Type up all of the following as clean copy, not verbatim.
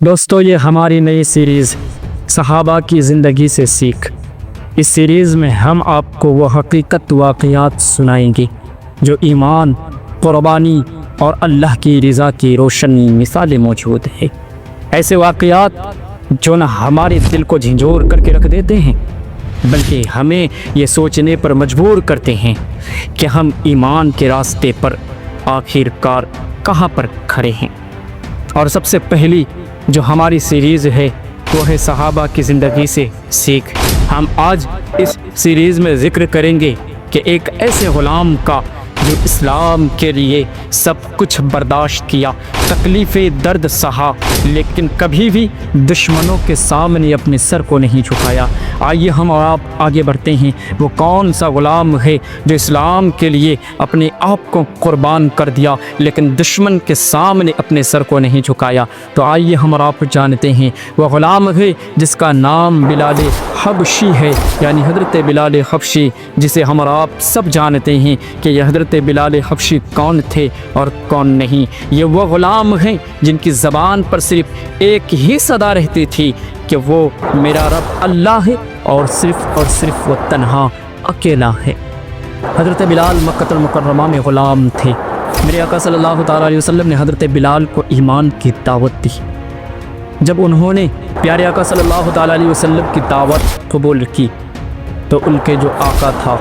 دوستو، یہ ہماری نئی سیریز صحابہ کی زندگی سے سیکھ۔ اس سیریز میں ہم آپ کو وہ حقیقت واقعات سنائیں گے جو ایمان، قربانی اور اللہ کی رضا کی روشن مثالیں موجود ہیں۔ ایسے واقعات جو نہ ہمارے دل کو جھنجھوڑ کر کے رکھ دیتے ہیں بلکہ ہمیں یہ سوچنے پر مجبور کرتے ہیں کہ ہم ایمان کے راستے پر آخر کار کہاں پر کھڑے ہیں۔ اور سب سے پہلی جو ہماری سیریز ہے وہ ہے صحابہ کی زندگی سے سیکھ۔ ہم آج اس سیریز میں ذکر کریں گے کہ ایک ایسے غلام کا جو اسلام کے لیے سب کچھ برداشت کیا، تکلیفیں، درد سہا، لیکن کبھی بھی دشمنوں کے سامنے اپنے سر کو نہیں جھکایا۔ آئیے ہم اور آپ آگے بڑھتے ہیں۔ وہ کون سا غلام ہے جو اسلام کے لیے اپنے آپ کو قربان کر دیا لیکن دشمن کے سامنے اپنے سر کو نہیں جھکایا؟ تو آئیے ہم اور آپ جانتے ہیں۔ وہ غلام ہے جس کا نام بلال حبشی ہے، یعنی حضرت بلال حبشی، جسے ہم اور آپ سب جانتے ہیں کہ یہ حضرت بلال حبشی کون تھے اور کون نہیں۔ یہ وہ غلام ہیں جن کی زبان پر صرف ایک ہی صدا رہتی تھی کہ وہ میرا رب اللہ ہے اور صرف وہ تنہا اکیلا ہے۔ حضرت بلال مکہ المکرمہ میں غلام تھے۔ میرے آقا صلی اللہ تعالیٰ علیہ وسلم نے حضرت بلال کو ایمان کی دعوت دی۔ جب انہوں نے پیارے آقا صلی اللہ تعالیٰ علیہ وسلم کی دعوت قبول کی تو ان کے جو آقا تھا،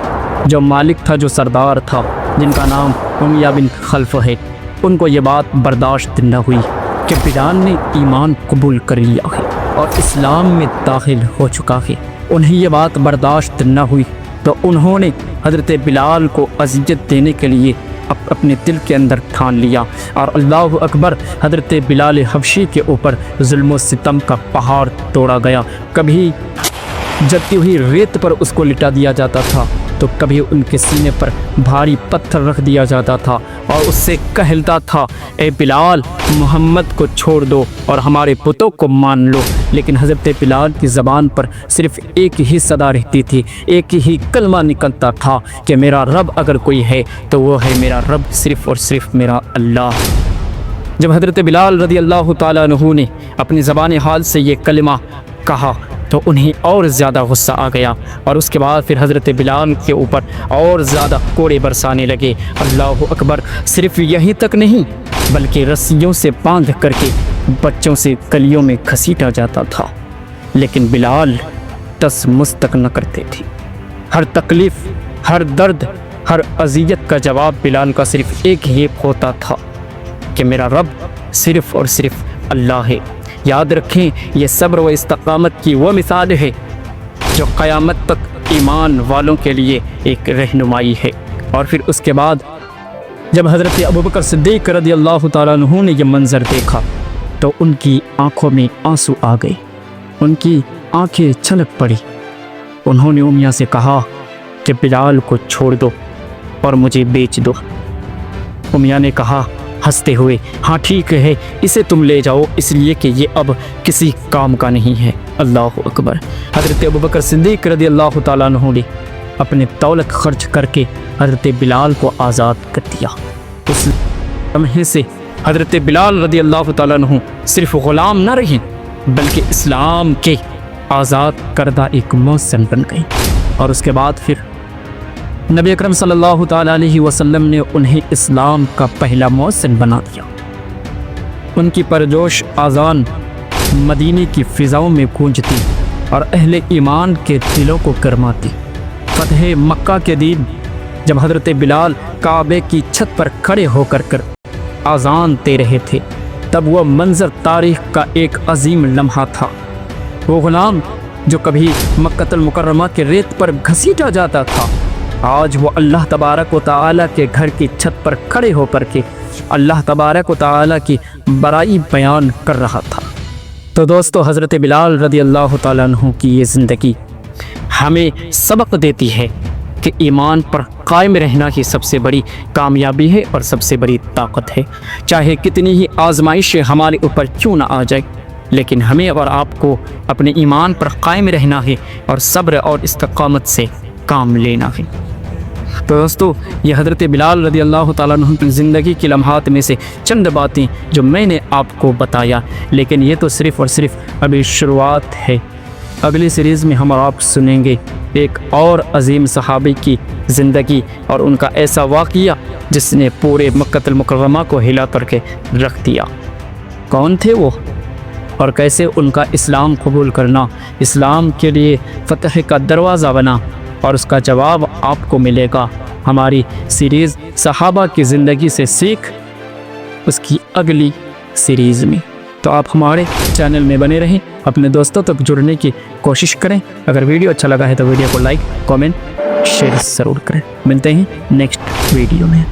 جو مالک تھا، جو سردار تھا، جن کا نام امیہ بن خلف ہے، ان کو یہ بات برداشت نہ ہوئی کہ بلال نے ایمان قبول کر لیا ہے اور اسلام میں داخل ہو چکا ہے۔ انہیں یہ بات برداشت نہ ہوئی تو انہوں نے حضرت بلال کو اذیت دینے کے لیے اپنے دل کے اندر ٹھان لیا، اور اللہ اکبر، حضرت بلال حبشی کے اوپر ظلم و ستم کا پہاڑ توڑا گیا۔ کبھی جلتی ہوئی ریت پر اس کو لٹا دیا جاتا تھا تو کبھی ان کے سینے پر بھاری پتھر رکھ دیا جاتا تھا اور اس سے کہلتا تھا، اے بلال، محمد کو چھوڑ دو اور ہمارے بتوں کو مان لو۔ لیکن حضرت بلال کی زبان پر صرف ایک ہی صدا رہتی تھی، ایک ہی کلمہ نکلتا تھا کہ میرا رب اگر کوئی ہے تو وہ ہے میرا رب، صرف اور صرف میرا اللہ۔ جب حضرت بلال رضی اللہ تعالیٰ عنہ نے اپنی زبان حال سے یہ کلمہ کہا تو انہیں اور زیادہ غصہ آ گیا، اور اس کے بعد پھر حضرت بلال کے اوپر اور زیادہ کوڑے برسانے لگے۔ اللہ اکبر! صرف یہیں تک نہیں بلکہ رسیوں سے باندھ کر کے بچوں سے کلیوں میں گھسیٹا جاتا تھا، لیکن بلال تس مستق نہ کرتے تھے۔ ہر تکلیف، ہر درد، ہر اذیت کا جواب بلال کا صرف ایک ہی ہوتا تھا کہ میرا رب صرف اور صرف اللہ ہے۔ یاد رکھیں، یہ صبر و استقامت کی وہ مثال ہے جو قیامت تک ایمان والوں کے لیے ایک رہنمائی ہے۔ اور پھر اس کے بعد جب حضرت ابوبکر صدیق رضی اللہ تعالیٰ عنہ نے یہ منظر دیکھا تو ان کی آنکھوں میں آنسو آ گئے، ان کی آنکھیں چھلک پڑی۔ انہوں نے امیہ سے کہا کہ بلال کو چھوڑ دو اور مجھے بیچ دو۔ امیہ نے کہا ہنستے ہوئے، ہاں ٹھیک ہے، اسے تم لے جاؤ، اس لیے کہ یہ اب کسی کام کا نہیں ہے۔ اللہ اکبر! حضرت ابوبکر صدیق رضی اللہ تعالیٰ عنہ نے اپنے دولت خرچ کر کے حضرت بلال کو آزاد کر دیا۔ اس لمحے سے حضرت بلال رضی اللہ تعالیٰ عنہ صرف غلام نہ رہے بلکہ اسلام کے آزاد کردہ ایک مؤذن بن گئے۔ اور اس کے بعد پھر نبی اکرم صلی اللہ تعالیٰ علیہ وسلم نے انہیں اسلام کا پہلا مؤذن بنا دیا۔ ان کی پرجوش اذان مدینے کی فضاؤں میں گونجتی اور اہل ایمان کے دلوں کو گرماتی۔ فتح مکہ کے دن جب حضرت بلال کعبے کی چھت پر کھڑے ہو کر اذان دے رہے تھے تب وہ منظر تاریخ کا ایک عظیم لمحہ تھا۔ وہ غلام جو کبھی مکہ المکرمہ کے ریت پر گھسیٹا جاتا تھا، آج وہ اللہ تبارک و تعالیٰ کے گھر کی چھت پر کھڑے ہو کر کے اللہ تبارک و تعالیٰ کی بڑائی بیان کر رہا تھا۔ تو دوستو، حضرت بلال رضی اللہ تعالیٰ عنہ کی یہ زندگی ہمیں سبق دیتی ہے کہ ایمان پر قائم رہنا ہی سب سے بڑی کامیابی ہے اور سب سے بڑی طاقت ہے۔ چاہے کتنی ہی آزمائشیں ہمارے اوپر کیوں نہ آ جائے، لیکن ہمیں اور آپ کو اپنے ایمان پر قائم رہنا ہے اور صبر اور استقامت سے کام لینا ہے۔ تو دوستو یہ حضرت بلال رضی اللہ تعالیٰ عنہ کی زندگی کی لمحات میں سے چند باتیں جو میں نے آپ کو بتایا، لیکن یہ تو صرف اور صرف ابھی شروعات ہے۔ اگلی سیریز میں ہم اور آپ سنیں گے ایک اور عظیم صحابی کی زندگی اور ان کا ایسا واقعہ جس نے پورے مکہ المکرمہ کو ہلا کر کے رکھ دیا۔ کون تھے وہ اور کیسے ان کا اسلام قبول کرنا اسلام کے لیے فتح کا دروازہ بنا، اور اس کا جواب آپ کو ملے گا ہماری سیریز صحابہ کی زندگی سے سیکھ، اس کی اگلی سیریز میں۔ تو آپ ہمارے چینل میں بنے رہیں، اپنے دوستوں تک جڑنے کی کوشش کریں۔ اگر ویڈیو اچھا لگا ہے تو ویڈیو کو لائک، کامنٹ، شیئر ضرور کریں۔ ملتے ہیں نیکسٹ ویڈیو میں۔